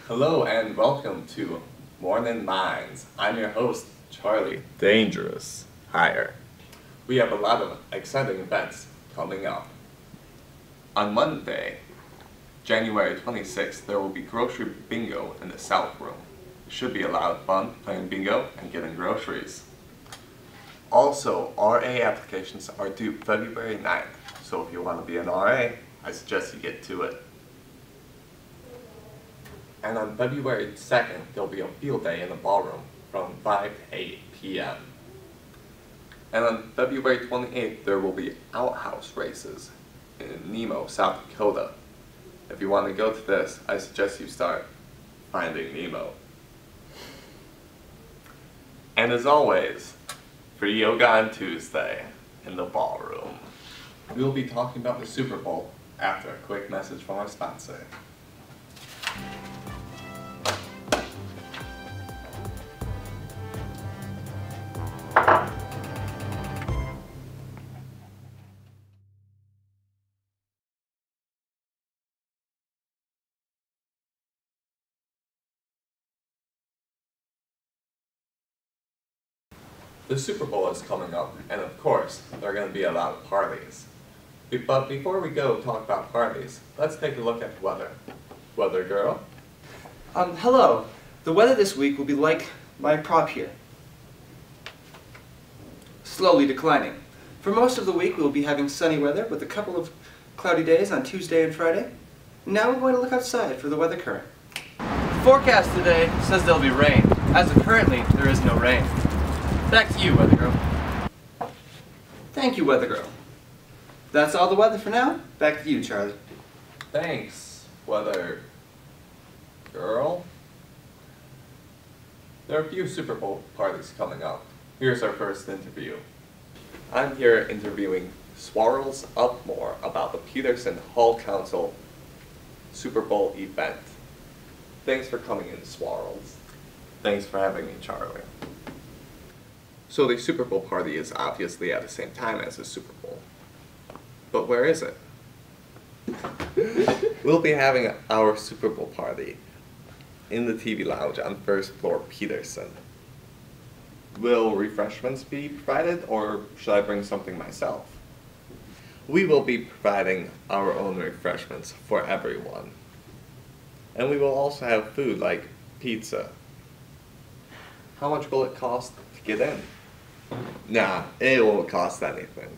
Hello and welcome to Mornin Minds. I'm your host, Charlie. Dangerous Hire. We have a lot of exciting events coming up. On Monday, January 26th, there will be grocery bingo in the South Room. It should be a lot of fun playing bingo and getting groceries. Also, RA applications are due February 9th, so if you want to be an RA, I suggest you get to it. And on February 2nd, there'll be a field day in the ballroom from 5 to 8 p.m. And on February 28th, there will be outhouse races in Nemo, South Dakota. If you want to go to this, I suggest you start finding Nemo. And as always, free yoga on Tuesday in the ballroom. We will be talking about the Super Bowl after a quick message from our sponsor. The Super Bowl is coming up, and of course, there are going to be a lot of parties. But before we go talk about parties, let's take a look at the weather. Weather girl? Hello. The weather this week will be like my prop here. Slowly declining. For most of the week we will be having sunny weather with a couple of cloudy days on Tuesday and Friday. Now we're going to look outside for the weather current. The forecast today says there'll be rain. As of currently, there is no rain. Back to you, Weather Girl. Thank you, Weather Girl. That's all the weather for now. Back to you, Charlie. Thanks, Weather Girl. There are a few Super Bowl parties coming up. Here's our first interview. I'm here interviewing Swarls Upmore about the Peterson Hall Council Super Bowl event. Thanks for coming in, Swarls. Thanks for having me, Charlie. So the Super Bowl party is obviously at the same time as the Super Bowl. But where is it? We'll be having our Super Bowl party in the TV lounge on first floor Peterson. Will refreshments be provided, or should I bring something myself? We will be providing our own refreshments for everyone. And we will also have food like pizza. How much will it cost to get in? Nah, it won't cost anything.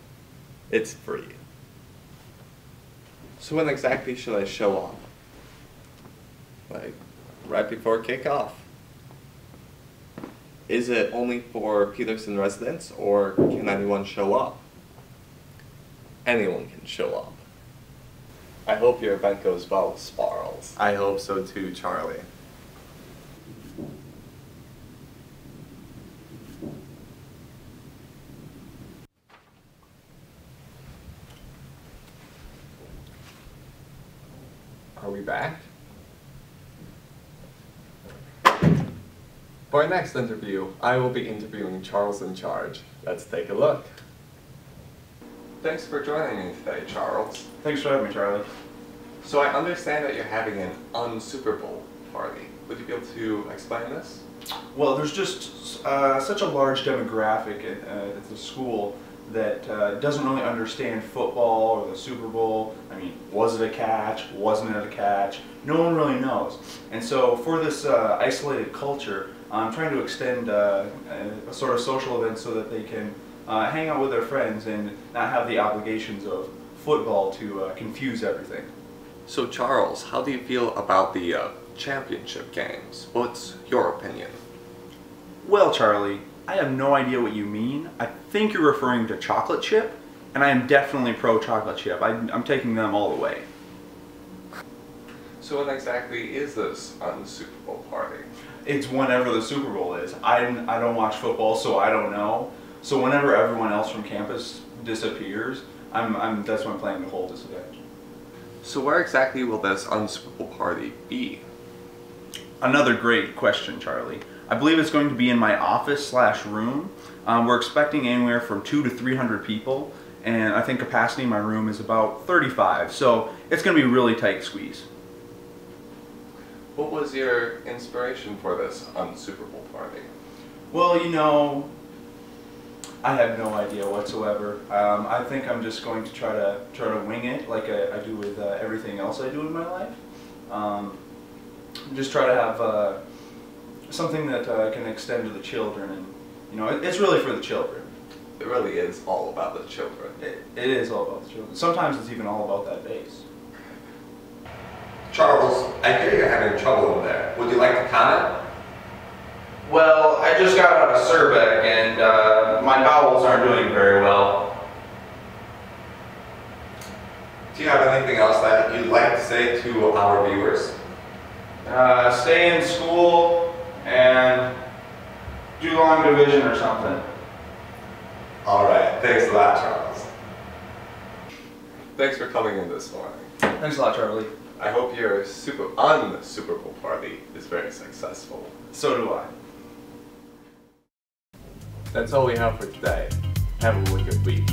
It's free. So when exactly should I show up? Like, right before kickoff? Is it only for Peterson residents, or can anyone show up? Anyone can show up. I hope your event goes well, Sparls. I hope so too, Charlie. Are we back? For our next interview, I will be interviewing Charles in Charge. Let's take a look. Thanks for joining me today, Charles. Thanks for having me, Charlie. So I understand that you're having an un-Super Bowl party. Would you be able to explain this? Well, there's just such a large demographic at the school that doesn't really understand football or the Super Bowl. I mean, was it a catch? Wasn't it a catch? No one really knows. And so for this isolated culture, I'm trying to extend a sort of social event so that they can hang out with their friends and not have the obligations of football to confuse everything. So Charles, how do you feel about the championship games? What's your opinion? Well, Charlie, I have no idea what you mean. I think you're referring to chocolate chip, and I am definitely pro chocolate chip. I'm taking them all the way. So when exactly is this un-Super Bowl party? It's whenever the Super Bowl is. I don't watch football, so I don't know. So whenever everyone else from campus disappears, that's when I'm planning to hold this event. So where exactly will this un-Super Bowl party be? Another great question, Charlie. I believe it's going to be in my office/room. We're expecting anywhere from 200 to 300 people, and I think capacity in my room is about 35, so it's going to be a really tight squeeze. What was your inspiration for this Super Bowl party? Well, you know, I have no idea whatsoever. I think I'm just going to try to wing it like I do with everything else I do in my life. Just try to have something that can extend to the children, and you know, it's really for the children. It really is all about the children. It is all about the children. Sometimes it's even all about that bass. Charles, I hear you're having trouble in there. Would you like to comment? Well, I just got out of Surbec and my bowels aren't doing very well. Do you have anything else that you'd like to say to our viewers? Stay in school and do long division or something. Alright, thanks a lot, Charles. Thanks for coming in this morning. Thanks a lot, Charlie. I hope your Super Bowl party is very successful. So do I. That's all we have for today. Have a wicked week.